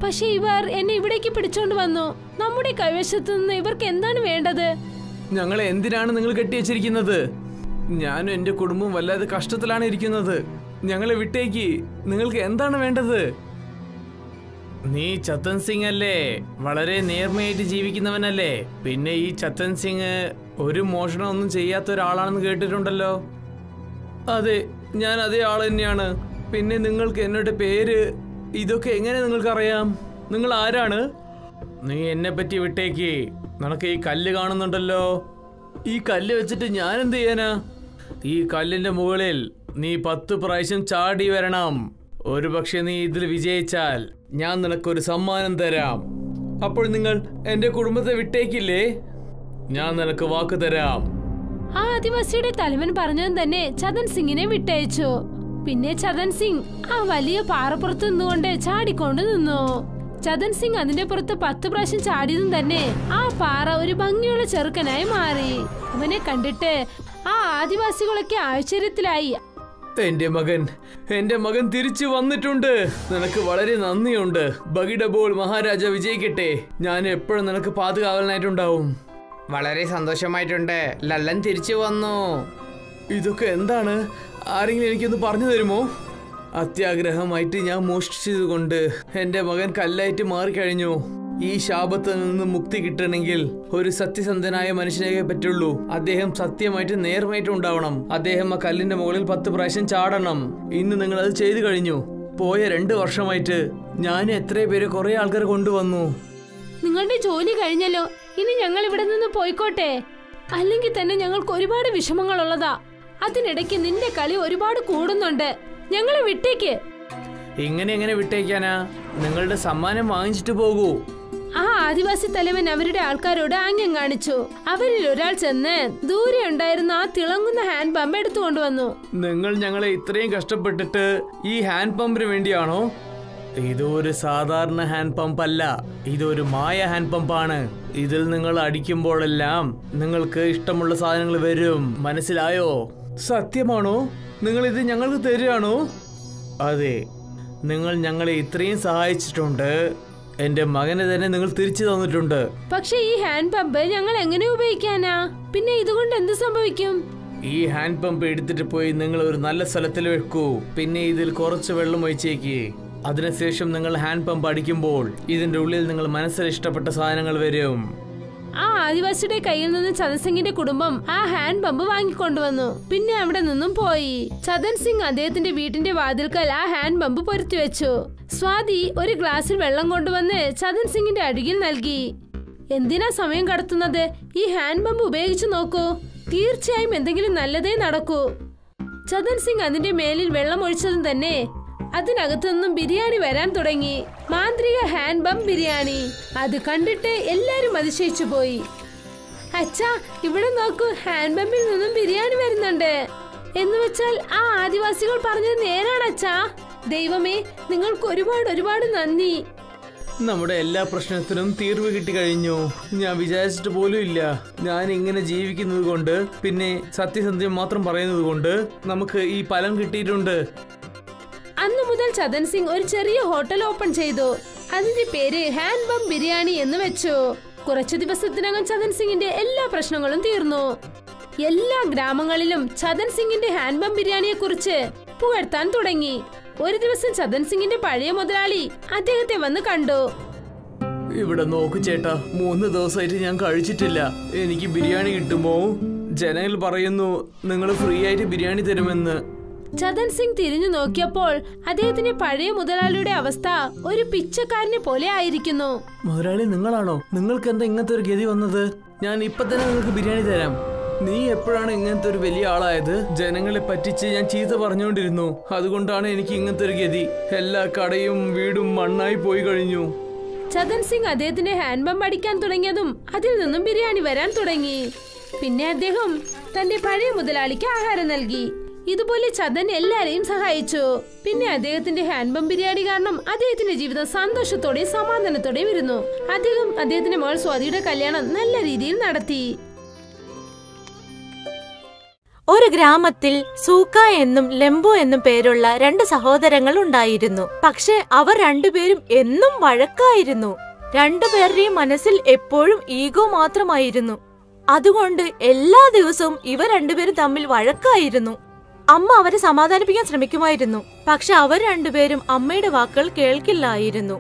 പക്ഷെ ഇവർ എന്നെ ഇവിടേക്ക് പിടിച്ചോണ്ട് വന്നു. നമ്മുടെ കൈവശത്ത് നിന്ന് ഇവർക്ക് എന്താണ് വേണ്ടത്? ഞങ്ങളെ എന്തിനാണ് നിങ്ങൾ കെട്ടിവെച്ചിരിക്കുന്നത്? ഞാനും എന്റെ കുടുംബവും വല്ലാതെ കഷ്ടത്തിലാണ് ഇരിക്കുന്നത്. ഞങ്ങളെ വിട്ടേക്ക്. നിങ്ങൾക്ക് എന്താണ് വേണ്ടത്? നീ ചത്തൻ സിംഗ് അല്ലേ? വളരെ നേർമയായിട്ട് ജീവിക്കുന്നവനല്ലേ? പിന്നെ ഈ ചത്തൻ സിംഗ് ഒരു മോഷണം ഒന്നും ചെയ്യാത്ത ഒരാളാണെന്ന് കേട്ടിട്ടുണ്ടല്ലോ. അതെ, ഞാൻ അതേ ആൾ തന്നെയാണ്. പിന്നെ നിങ്ങൾക്ക് എന്നോട് പേര് ഇതൊക്കെ എങ്ങനെ നിങ്ങൾക്കറിയാം? നിങ്ങൾ ആരാണ്? നീ എന്നെ പറ്റി വിട്ടേക്ക്. നിനക്ക് ഈ കല്ല് കാണുന്നുണ്ടല്ലോ, ഈ കല്ല് വെച്ചിട്ട് ഞാൻ എന്ത് ചെയ്യാനാ? ഈ കല്ലിന്റെ മുകളിൽ നീ 10 പ്രാവശ്യം ചാടി വരണം. ഒരു പക്ഷെ നീ ഇതിൽ വിജയിച്ചാൽ ഞാൻ നിനക്കൊരു സമ്മാനം തരാം. അപ്പോൾ നിങ്ങൾ എന്റെ കുടുംബത്തെ വിട്ടേക്കില്ലേ? ഞാൻ നിനക്ക് വാക്ക് തരാം. ആ ആദിവാസിയുടെ തലവൻ പറഞ്ഞതും തന്നെ ചതൻ സിംഗിനെ വിട്ടയച്ചു. പിന്നെ ചതൻ സിംഗ് ആ വലിയ പാറപ്പുറത്ത് നിന്നുകൊണ്ട് ചാടിക്കൊണ്ട് നിന്നു. ചതൻ സിംഗ് അതിന്റെ പുറത്ത് 10 പ്രാവശ്യം ചാടിയതും തന്നെ ആ പാറ ഒരു ഭംഗിയുള്ള ചെറുക്കനായി മാറി. അവനെ കണ്ടിട്ട് ആ ആദിവാസികളൊക്കെ ആശ്ചര്യത്തിലായി. എന്റെ മകൻ തിരിച്ചു വന്നിട്ടുണ്ട്. നിനക്ക് വളരെ നന്ദിയുണ്ട്. ബഗിഡബോൾ മഹാരാജ വിജയിക്കട്ടെ. ഞാൻ എപ്പോഴും നിനക്ക് പാതുകാവലനായിട്ടുണ്ടാവും. വളരെ സന്തോഷമായിട്ടുണ്ട്. ലല്ലൻ തിരിച്ചു വന്നു. ഇതൊക്കെ എന്താണ്? ആരെങ്കിലും എനിക്കൊന്ന് പറഞ്ഞു തരുമോ? അത്യാഗ്രഹമായിട്ട് ഞാൻ മോഷ്ടിച്ചതുകൊണ്ട് എന്റെ മകൻ കല്ലായിട്ട് മാറിക്കഴിഞ്ഞു. ഈ ശാപത്തിൽ നിന്ന് മുക്തി കിട്ടണമെങ്കിൽ ഒരു സത്യസന്ധനായ മനുഷ്യനെ പറ്റുള്ളൂ. അദ്ദേഹം സത്യമായിട്ട് നേർമയായിട്ട് ഉണ്ടാവണം. അദ്ദേഹം ആ കല്ലിന്റെ മുകളിൽ 10 പ്രാവശ്യം ചാടണം. ഇന്ന് നിങ്ങൾ അത് ചെയ്തു കഴിഞ്ഞു. പോയ 2 വർഷമായിട്ട് ഞാൻ എത്ര പേര് കുറെ ആൾക്കാർ കൊണ്ടുവന്നു. നിങ്ങളുടെ ജോലി കഴിഞ്ഞല്ലോ. ഇനി ഞങ്ങൾ ഇവിടെ നിന്ന് പോയിക്കോട്ടെ. അല്ലെങ്കിൽ തന്നെ ഞങ്ങൾക്ക് ഒരുപാട് വിഷമങ്ങൾ ഉള്ളതാ. അതിനിടയ്ക്ക് നിന്റെ കളി ഒരുപാട് കൂടുന്നുണ്ട്. ഞങ്ങളെ വിട്ടേക്ക്. എങ്ങനെ വിട്ടേക്കാനാ? നിങ്ങളുടെ സമ്മാനം വാങ്ങിച്ചിട്ട് പോകൂ. ആ ആദിവാസി തലവൻ അവരുടെ ആൾക്കാരോട് ആംഗ്യം കാണിച്ചു. അവരിൽ ഒരാൾ ചെന്ന് ദൂരെ ഉണ്ടായിരുന്ന ആ തിളങ്ങുന്ന ഹാൻഡ് പമ്പ് എടുത്തുകൊണ്ടുവന്നു. നിങ്ങൾ ഞങ്ങളെ ഇത്രയും കഷ്ടപ്പെട്ടിട്ട് ഈ ഹാൻഡ് പമ്പിന് വേണ്ടിയാണോ? ഇതൊരു സാധാരണ ഹാൻഡ് പമ്പ് അല്ല, ഇതൊരു മായ ഹാൻഡ് പമ്പാണ്. ഇതിൽ നിങ്ങൾ അടിക്കുമ്പോഴെല്ലാം നിങ്ങൾക്ക് ഇഷ്ടമുള്ള സാധനങ്ങൾ വരും. മനസ്സിലായോ? സത്യമാണോ? നിങ്ങൾ ഇത് ഞങ്ങൾക്ക് തരുകയാണോ? അതെ, നിങ്ങൾ ഞങ്ങളെ ഇത്രയും സഹായിച്ചിട്ടുണ്ട്. എന്റെ മകനെ തന്നെ നിങ്ങൾ തിരിച്ചു തന്നിട്ടുണ്ട്. പക്ഷെ ഈ ഹാൻഡ് പമ്പ് ഞങ്ങൾ എങ്ങനെ ഉപയോഗിക്കാനാ? പിന്നെ ഇതുകൊണ്ട് എന്ത് സംഭവിക്കും? ഈ ഹാൻഡ് പമ്പ് എടുത്തിട്ട് പോയി നിങ്ങൾ ഒരു നല്ല സ്ഥലത്തിൽ വെക്കൂ. പിന്നെ ഇതിൽ കുറച്ച് വെള്ളം ഒഴിച്ചേക്ക്. അതിനുശേഷം നിങ്ങൾ ഹാൻഡ് പമ്പ് അടിക്കുമ്പോൾ ഇതിന്റെ ഉള്ളിൽ നിങ്ങൾ മനസ്സിൽ ഇഷ്ടപ്പെട്ട സാധനങ്ങൾ വരും. ആ ആദിവാസിയുടെ കയ്യിൽ നിന്ന് ചതൻ സിംഗിന്റെ കുടുംബം ആ ഹാൻഡ് പമ്പ് വാങ്ങിക്കൊണ്ടുവന്നു. പിന്നെ അവിടെ നിന്നും പോയി. ചതൻ സിംഗ് അദ്ദേഹത്തിന്റെ വീട്ടിന്റെ വാതിൽക്കൽ ആ ഹാൻഡ് പമ്പ് പൊരുത്തി വെച്ചു. സ്വാതി ഒരു ഗ്ലാസ്സിൽ വെള്ളം കൊണ്ടുവന്ന് ചതൻ സിംഗിന്റെ അരികിൽ നൽകി. എന്തിനാ സമയം കടത്തുന്നത്? ഈ ഹാൻഡ് പമ്പ് ഉപയോഗിച്ച് നോക്കൂ, തീർച്ചയായും എന്തെങ്കിലും നല്ലതേ നടക്കൂ. ചതൻ സിംഗ് അതിന്റെ മേലിൽ വെള്ളം ഒഴിച്ചതും തന്നെ അതിനകത്തു നിന്നും ബിരിയാണി വരാൻ തുടങ്ങി. മാന്ത്രിക ഹാൻഡ് പമ്പ് ബിരിയാണി. അത് കണ്ടിട്ട് എല്ലാരും അതിശയിച്ചു പോയി. അച്ഛാ, ഇവിടെ നോക്കൂ, ഹാൻഡ് പമ്പിൽ നിന്നും ബിരിയാണി വരുന്നുണ്ട്. എന്ന് വെച്ചാൽ ആ ആദിവാസികൾ പറഞ്ഞത് നേരാണ് അച്ഛാ. ദൈവമേ, നിങ്ങൾക്ക് ഒരുപാട് നന്ദി. നമ്മുടെ എല്ലാ പ്രശ്നത്തിനും തീർവ് കിട്ടി കഴിഞ്ഞു. ഞാൻ വിചാരിച്ചിട്ട് പോലും ഇല്ല. ഞാൻ ഇങ്ങനെ ജീവിക്കുന്നത് കൊണ്ട്, പിന്നെ സത്യസന്ധ്യം മാത്രം പറയുന്നത് കൊണ്ട് നമുക്ക് ഈ ഫലം കിട്ടിയിട്ടുണ്ട്. അന്നു മുതൽ ചതൻ സിംഗ് ഒരു ചെറിയ ഹോട്ടൽ ഓപ്പൺ ചെയ്തു. അതിന്റെ പേര് ഹാൻഡ് പമ്പ് ബിരിയാണി എന്ന് വെച്ചു. കുറച്ചു ദിവസത്തിനകം ചതൻ സിംഗിന്റെ എല്ലാ പ്രശ്നങ്ങളും തീർന്നു. എല്ലാ ഗ്രാമങ്ങളിലും ചതൻ സിംഗിന്റെ ഹാൻഡ് പമ്പ് ബിരിയാണിയെ കുറിച്ച് പുകഴ്ത്താൻ തുടങ്ങി. ഒരു ദിവസം ചതൻ സിംഗിന്റെ പഴയ മുതലാളി അദ്ദേഹത്തെ വന്ന് കണ്ടു. ഇവിടെ നോക്കു ചേട്ടാ, 3 ദിവസമായിട്ട് ഞാൻ കഴിച്ചിട്ടില്ല. എനിക്ക് ബിരിയാണി കിട്ടുമോ? ജനങ്ങൾ പറയുന്നു നിങ്ങൾ ഫ്രീ ആയിട്ട് ബിരിയാണി തരുമെന്ന്. ചതൻ സിംഗ് തിരിഞ്ഞു നോക്കിയപ്പോൾ അദ്ദേഹത്തിന്റെ പഴയ മുതലാളിയുടെ അവസ്ഥ ഒരു പിച്ചക്കാരനെ പോലെ ആയിരിക്കുന്നു. മുതലാളി നിങ്ങളാണോ? നിങ്ങൾക്ക് എന്താ ഇങ്ങനത്തെ ഒരു ഗതി വന്നത്? ഞാൻ ഇപ്പൊ തന്നെ നിങ്ങൾക്ക് ബിരിയാണി തരാം. നീ എപ്പോഴാണ് ഇങ്ങനത്തെ ഒരു വലിയ ആളായത്? ജനങ്ങളെ പറ്റിച്ച് ഞാൻ ചീത്ത പറഞ്ഞുകൊണ്ടിരുന്നു. അതുകൊണ്ടാണ് എനിക്ക് ഇങ്ങനത്തെ ഒരു ഗതി. എല്ലാ കടയും വീടും മണ്ണായി പോയി കഴിഞ്ഞു. ചതൻ സിംഗ് അദ്ദേഹത്തിന്റെ ഹാൻഡ് പമ്പ് അടിക്കാൻ തുടങ്ങിയതും അതിൽ നിന്നും ബിരിയാണി വരാൻ തുടങ്ങി. പിന്നെ അദ്ദേഹം തന്റെ പഴയ മുതലാളിക്ക് ആഹാരം നൽകി. ഇതുപോലെ ചതൻ എല്ലാരെയും സഹായിച്ചു. പിന്നെ അദ്ദേഹത്തിന്റെ ഹാൻഡ് പമ്പ് ബിരിയാണി കാരണം അദ്ദേഹത്തിന്റെ ജീവിതം സന്തോഷത്തോടെയും സമാധാനത്തോടെയും ഇരുന്നു. അദ്ദേഹത്തിന്റെ മകൾ സ്വാതിയുടെ കല്യാണം നല്ല രീതിയിൽ നടത്തി. ഒരു ഗ്രാമത്തിൽ സൂക്ക എന്നും ലെംബു എന്നും പേരുള്ള 2 സഹോദരങ്ങൾ ഉണ്ടായിരുന്നു. പക്ഷെ അവർ രണ്ടുപേരും എന്നും വഴക്കായിരുന്നു. രണ്ടുപേരുടെയും മനസ്സിൽ എപ്പോഴും ഈഗോ മാത്രമായിരുന്നു. അതുകൊണ്ട് എല്ലാ ദിവസവും ഇവർ രണ്ടുപേരും തമ്മിൽ വഴക്കായിരുന്നു. അമ്മ അവരെ സമാധാനിപ്പിക്കാൻ ശ്രമിക്കുമായിരുന്നു. പക്ഷെ അവർ രണ്ടുപേരും അമ്മയുടെ വാക്കുകൾ കേൾക്കില്ലായിരുന്നു.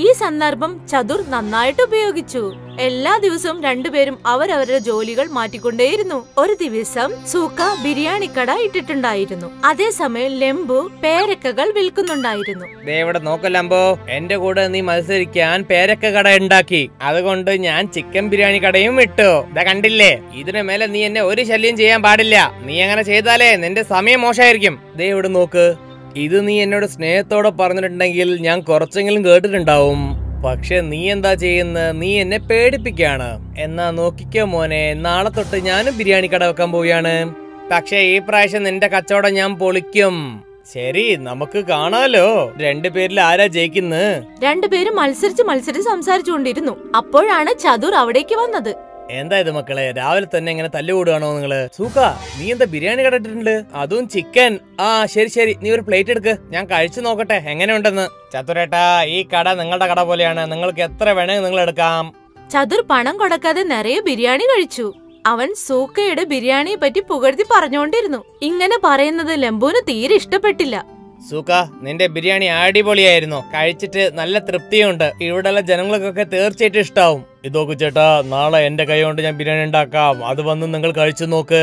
ഈ സന്ദർഭം ചതുർ നന്നായിട്ട് ഉപയോഗിച്ചു. എല്ലാ ദിവസവും രണ്ടുപേരും അവരവരുടെ ജോലികൾ മാറ്റിക്കൊണ്ടേയിരുന്നു. ഒരു ദിവസം സൂക്ക ബിരിയാണി കട ഇട്ടിട്ടുണ്ടായിരുന്നു. അതേസമയം ലെംബു പേരക്കകൾ വിൽക്കുന്നുണ്ടായിരുന്നു. ഇവിടെ നോക്ക് ലംബോ, എന്റെ കൂടെ നീ മത്സരിക്കാൻ പേരക്ക കട ഉണ്ടാക്കി. അതുകൊണ്ട് ഞാൻ ചിക്കൻ ബിരിയാണി കടയും ഇട്ടു. ഇതാ കണ്ടില്ലേ, ഇതിനു മേലെ നീ എന്നെ ഒരു ശല്യം ചെയ്യാൻ പാടില്ല. നീ അങ്ങനെ ചെയ്താലേ നിന്റെ സമയം മോശമായിരിക്കും. ദേ ഇവിടെ നോക്ക്, ഇത് നീ എന്നോട് സ്നേഹത്തോടെ പറഞ്ഞിട്ടുണ്ടെങ്കിൽ ഞാൻ കുറച്ചെങ്കിലും കേട്ടിട്ടുണ്ടാവും. പക്ഷെ നീ എന്താ ചെയ്യുന്നത്? നീ എന്നെ പേടിപ്പിക്കാണ്. എന്നാ നോക്കിക്കോ മോനെ, നാളെ തൊട്ട് ഞാനും ബിരിയാണി കട വെക്കാൻ പോവുകയാണ്. പക്ഷെ ഈ പ്രാവശ്യം നിന്റെ കച്ചവടം ഞാൻ പൊളിക്കും. ശരി, നമുക്ക് കാണാലോ രണ്ടുപേരിൽ ആരാ ജയിക്കുന്നത്. രണ്ടുപേരും മത്സരിച്ച് സംസാരിച്ചുകൊണ്ടിരുന്നു. അപ്പോഴാണ് ചതുർ അവിടേക്ക് വന്നത്. എന്താ ഇത് മക്കളെ, രാവിലെ തന്നെ ഇങ്ങനെ തല്ലുകൂടുകയാണോ നിങ്ങള്? സൂക്ക, നീ എന്താ ബിരിയാണി കണ്ടിട്ടുണ്ട്? അതും ചിക്കൻ. ആ ശരി, നീ ഒരു പ്ലേറ്റ് എടുക്ക്, ഞാൻ കഴിച്ചു നോക്കട്ടെ എങ്ങനെയുണ്ടെന്ന്. ചതുരേട്ടാ, ഈ കട നിങ്ങളുടെ കട പോലെയാണ്. നിങ്ങൾക്ക് എത്ര വേണമെങ്കിൽ നിങ്ങൾ എടുക്കാം. ചതുർ പണം കൊടുക്കാതെ നിറയെ ബിരിയാണി കഴിച്ചു. അവൻ സൂക്കയുടെ ബിരിയാണിയെ പറ്റി പുകഴ്ത്തി പറഞ്ഞുകൊണ്ടിരുന്നു. ഇങ്ങനെ പറയുന്നത് ലെംബുവിന് തീരെ ഇഷ്ടപ്പെട്ടില്ല. സൂക്ക, നിന്റെ ബിരിയാണി അടിപൊളിയായിരുന്നു. കഴിച്ചിട്ട് നല്ല തൃപ്തിയുണ്ട്. ഇവിടെയുള്ള ജനങ്ങൾക്കൊക്കെ തീർച്ചയായിട്ടും ഇഷ്ടാവും. ഇതൊക്കെ ചേട്ടാ, നാളെ എന്റെ കൈ കൊണ്ട് ഞാൻ ബിരിയാണി ഉണ്ടാക്കാം. അത് വന്ന് നിങ്ങൾ കഴിച്ചു നോക്ക്,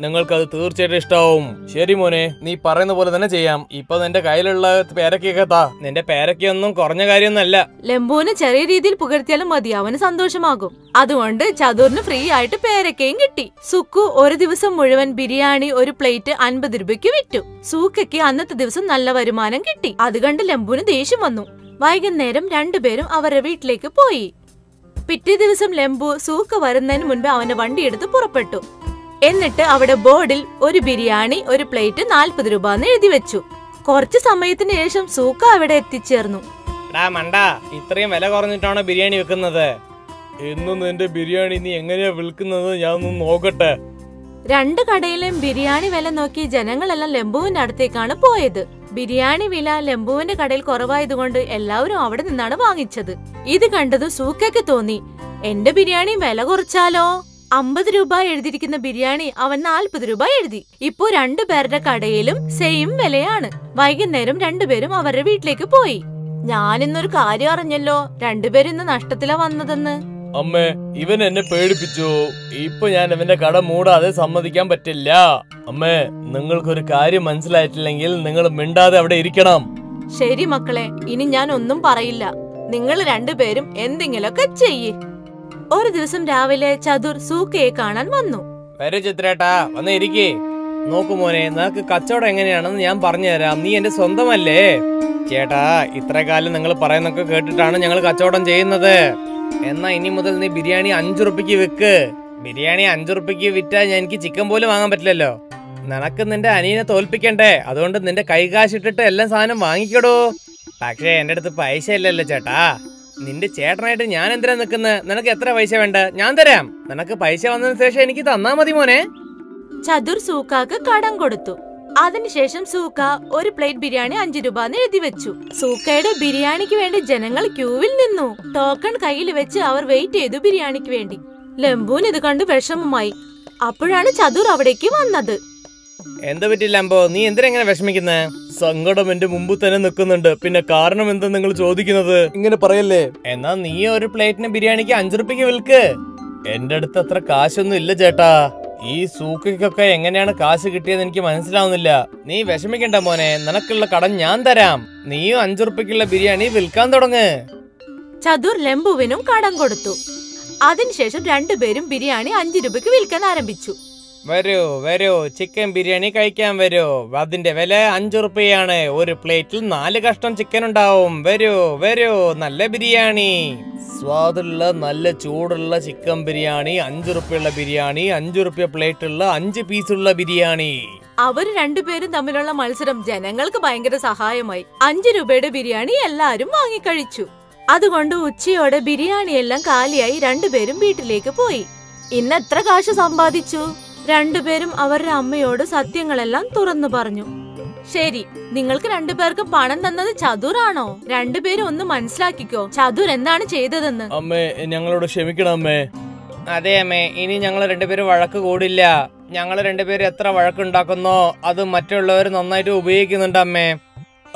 നിങ്ങൾക്ക് അത് തീർച്ചയായിട്ടും ഇഷ്ടാവും. ശരി മോനെ, നീ പറയുന്ന പോലെ തന്നെ ചെയ്യാം. ഇപ്പൊ നിന്റെ കയ്യിലുള്ള പേരക്കൊക്കെ താ. നിന്റെ പേരക്കൊന്നും കുറഞ്ഞ കാര്യമൊന്നുമല്ല. ലെംബുവിന് ചെറിയ രീതിയിൽ പുകഴ്ത്തിയാലും മതി, അവന് സന്തോഷമാകും. അതുകൊണ്ട് ചതുറിന് ഫ്രീ ആയിട്ട് പേരക്കയും കിട്ടി. സുക്കു ഒരു ദിവസം മുഴുവൻ ബിരിയാണി ഒരു പ്ലേറ്റ് 50 രൂപയ്ക്ക് വിറ്റു. സൂക്കയ്ക്ക് അന്നത്തെ ദിവസം നല്ല വരുമാനം കിട്ടി. അത് കണ്ട് ലെംബുവിന് ദേഷ്യം വന്നു. വൈകുന്നേരം രണ്ടുപേരും അവരുടെ വീട്ടിലേക്ക് പോയി. പിറ്റേ ദിവസം ലെംബു സൂക്ക വരുന്നതിന് മുൻപ് അവന്റെ വണ്ടി എടുത്ത് പുറപ്പെട്ടു. എന്നിട്ട് അവിടെ ബോർഡിൽ ഒരു ബിരിയാണി ഒരു പ്ലേറ്റ് 40 രൂപ എന്ന് എഴുതി വെച്ചു. കുറച്ചു സമയത്തിന് ശേഷം സൂക്ക അവിടെ എത്തിച്ചേർന്നു. മണ്ടാ, ഇത്രയും വില കുറഞ്ഞിട്ടാണോ ബിരിയാണി വെക്കുന്നത്? ഇന്നും നിന്റെ ബിരിയാണി നീ എങ്ങനെയാ വിൽക്കുന്നത് ഞാൻ ഒന്ന് നോക്കട്ടെ. 2 കടയിലും ബിരിയാണി വില നോക്കി ജനങ്ങളെല്ലാം ലെംബുവിന്റെ അടുത്തേക്കാണ് പോയത്. ബിരിയാണി വില ലെംബുവിന്റെ കടയിൽ കുറവായതുകൊണ്ട് എല്ലാവരും അവിടെ നിന്നാണ് വാങ്ങിച്ചത്. ഇത് കണ്ടത് സൂക്കയ്ക്ക് തോന്നി, എന്റെ ബിരിയാണി വില കുറച്ചാലോ? 50 രൂപ എഴുതിയിരിക്കുന്ന ബിരിയാണി അവൻ 40 രൂപ എഴുതി. ഇപ്പോ 2 പേരുടെ കടയിലും സെയിം വിലയാണ്. വൈകുന്നേരം രണ്ടുപേരും അവരുടെ വീട്ടിലേക്ക് പോയി. ഞാനിന്നൊരു കാര്യം അറിഞ്ഞല്ലോ, രണ്ടുപേരും ഇന്ന് നഷ്ടത്തിലാ വന്നതെന്ന്. അമ്മേ, ഇവൻ എന്നെ പേടിപ്പിച്ചു. ഇപ്പൊ ഞാൻ അവന്റെ കട മൂടാതെ സമ്മതിക്കാൻ പറ്റില്ല. അമ്മേ, നിങ്ങൾക്കൊരു കാര്യം മനസ്സിലായിട്ടില്ലെങ്കിൽ നിങ്ങൾ മിണ്ടാതെ അവിടെ ഇരിക്കണം. ശരി മക്കളെ, ഇനി ഞാൻ ഒന്നും പറയില്ല. നിങ്ങൾ രണ്ടുപേരും എന്തെങ്കിലുമൊക്കെ ചെയ്യ്. ഒരു ദിവസം രാവിലെ ചതുർ സൂക്കയെ കാണാൻ വന്നു. വരൂ ചിത്രേട്ടാ, വന്ന് ഇരിക്കേ. നോക്കു മോനെ, നിനക്ക് കച്ചവടം എങ്ങനെയാണെന്ന് ഞാൻ പറഞ്ഞുതരാം. നീ എന്റെ സ്വന്തമല്ലേ? ചേട്ടാ, ഇത്ര കാലം നിങ്ങൾ പറയുന്നൊക്കെ കേട്ടിട്ടാണ് ഞങ്ങൾ കച്ചവടം ചെയ്യുന്നത്. എന്നാ ഇനി മുതൽ നീ ബിരിയാണി 5 റുപ്പിക്ക് വിൽക്ക്. ബിരിയാണി 5 റുപ്പിക്ക് വിറ്റാ എനിക്ക് ചിക്കൻ പോലും വാങ്ങാൻ പറ്റില്ലല്ലോ. നിനക്ക് നിന്റെ അനിയനെ തോൽപ്പിക്കണ്ടേ, അതുകൊണ്ട് നിന്റെ കൈകാശിട്ടിട്ട് എല്ലാ സാധനം വാങ്ങിക്കടോ. പക്ഷേ എന്റെ അടുത്ത് പൈസ ഇല്ലല്ലോ ചേട്ടാ. നിന്റെ ചേട്ടനായിട്ട് ഞാൻ എന്തിനാ നിക്കുന്നത്? നിനക്ക് എത്ര പൈസ വേണ്ട? ഞാൻ തരാം. നിനക്ക് പൈസ വന്നതിന് ശേഷം എനിക്ക് തന്നാ മതി മോനെ. ചതുർ സൂക്കാക്ക് കടം കൊടുത്തു. അതിനുശേഷം സൂക്ക ഒരു പ്ലേറ്റ് ബിരിയാണി 5 രൂപ എഴുതി വെച്ചു. സൂക്കയുടെ ബിരിയാണിക്ക് വേണ്ടി ജനങ്ങൾ ക്യൂവിൽ നിന്നു. ടോക്കൺ കയ്യിൽ വെച്ച് അവർ വെയിറ്റ് ചെയ്തു ബിരിയാണിക്ക് വേണ്ടി. ലംബുവിന് ഇത് കണ്ട് വിഷമമായി. അപ്പോഴാണ് ചതുർ അവിടേക്ക് വന്നത്. എന്താ പറ്റില്ല ലംബോ, നീ എന്തിനെങ്ങനെ വിഷമിക്കുന്നേ? സങ്കടം എന്റെ മുമ്പ് തന്നെ നിൽക്കുന്നുണ്ട്. പിന്നെ കാരണം എന്താ നിങ്ങൾ ചോദിക്കുന്നത്? ഇങ്ങനെ പറയല്ലേ. എന്നാ നീ ഒരു പ്ലേറ്റിന് ബിരിയാണിക്ക് 5 റുപ്പിക്ക് വിൽക്ക്. എന്റെ അടുത്ത് അത്ര കാശൊന്നും ഇല്ല ചേട്ടാ. ഈ സൂക്കൊക്കെ എങ്ങനെയാണ് കാശ് കിട്ടിയത് എനിക്ക് മനസ്സിലാവുന്നില്ല. നീ വിഷമിക്കണ്ട മോനെ, നിനക്കുള്ള കടം ഞാൻ തരാം. നീയും 5 റുപ്പിക്കുള്ള ബിരിയാണി വിൽക്കാൻ തുടങ്ങ്. ചതുർ ലംബുവിനും കടം കൊടുത്തു. അതിനുശേഷം രണ്ടുപേരും ബിരിയാണി 5 രൂപയ്ക്ക് വിൽക്കാൻ ആരംഭിച്ചു. വരൂ വരൂ, ചിക്കൻ ബിരിയാണി കഴിക്കാൻ വരൂ. അതിന്റെ വില 5 റുപ്പിയാണ്. ഒരു പ്ലേറ്റിൽ 4 കഷ്ണം ചിക്കൻ ഉണ്ടാവും. വരൂ വരൂ, നല്ല ബിരിയാണി, സ്വാദുള്ള നല്ല ചൂടുള്ള ചിക്കൻ ബിരിയാണി, 5 റുപ്പിയുള്ള ബിരിയാണി, 5 റുപ്പിയ പ്ലേറ്റുള്ള 5 പീസുള്ള ബിരിയാണി. അവര് രണ്ടുപേരും തമ്മിലുള്ള മത്സരം ജനങ്ങൾക്ക് ഭയങ്കര സഹായമായി. 5 രൂപയുടെ ബിരിയാണി എല്ലാരും വാങ്ങിക്കഴിച്ചു. അതുകൊണ്ട് ഉച്ചയോടെ ബിരിയാണി എല്ലാം കാലിയായി രണ്ടുപേരും വീട്ടിലേക്ക് പോയി. ഇന്ന് എത്ര കാശ് സമ്പാദിച്ചു? രണ്ടുപേരും അവരുടെ അമ്മയോട് സത്യങ്ങളെല്ലാം തുറന്നു പറഞ്ഞു. ശരി, നിങ്ങൾക്ക് രണ്ടുപേർക്കും പണം തന്നത് ചതുറാണോ? രണ്ടുപേരും ഒന്ന് മനസ്സിലാക്കിക്കോ, ചതുർ എന്താണ് ചെയ്തതെന്ന്. അമ്മേ, ഞങ്ങളോട് ക്ഷമിക്കണം അമ്മേ. അതെ അമ്മേ, ഇനി ഞങ്ങൾ രണ്ടുപേരും വഴക്ക് കൂടില്ല. ഞങ്ങൾ രണ്ടുപേരും എത്ര വഴക്കുണ്ടാക്കുന്നോ അത് മറ്റുള്ളവർ നന്നായിട്ട് ഉപയോഗിക്കുന്നുണ്ട് അമ്മേ.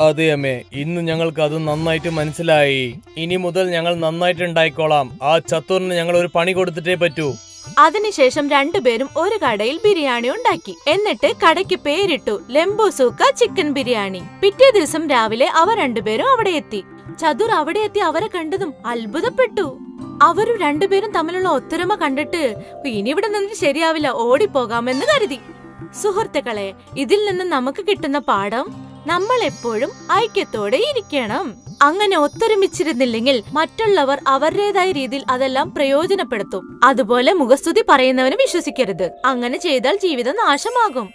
അതെ അമ്മേ, ഇന്ന് ഞങ്ങൾക്ക് അത് നന്നായിട്ട് മനസ്സിലായി. ഇനി മുതൽ ഞങ്ങൾ നന്നായിട്ട് ഉണ്ടായിക്കോളാം. ആ ചത്തുറിന് ഞങ്ങൾ ഒരു പണി കൊടുത്തിട്ടേ പറ്റൂ. അതിനുശേഷം രണ്ടുപേരും ഒരു കടയിൽ ബിരിയാണി ഉണ്ടാക്കി. എന്നിട്ട് കടയ്ക്ക് പേരിട്ടു ലംബു സൂക്ക ചിക്കൻ ബിരിയാണി. പിറ്റേ ദിവസം രാവിലെ അവർ രണ്ടുപേരും അവിടെ എത്തി. ചതുർ അവിടെ എത്തി അവരെ കണ്ടതും അത്ഭുതപ്പെട്ടു. അവരും രണ്ടുപേരും തമ്മിലുള്ള ഒത്തൊരുമ കണ്ടിട്ട് ഇനി ഇവിടെ നിന്ന് ശരിയാവില്ല, ഓടിപ്പോകാമെന്ന് കരുതി. സുഹൃത്തുക്കളെ, ഇതിൽ നിന്ന് നമുക്ക് കിട്ടുന്ന പാഠം നമ്മൾ എപ്പോഴും ഐക്യത്തോടെ ഇരിക്കണം. അങ്ങനെ ഒത്തൊരുമിച്ചിരുന്നില്ലെങ്കിൽ മറ്റുള്ളവർ അവരുടേതായ രീതിയിൽ അതെല്ലാം പ്രയോജനപ്പെടുത്തും. അതുപോലെ മുഖസ്തുതി പറയുന്നവന് വിശ്വസിക്കരുത്. അങ്ങനെ ചെയ്താൽ ജീവിതം നാശമാകും.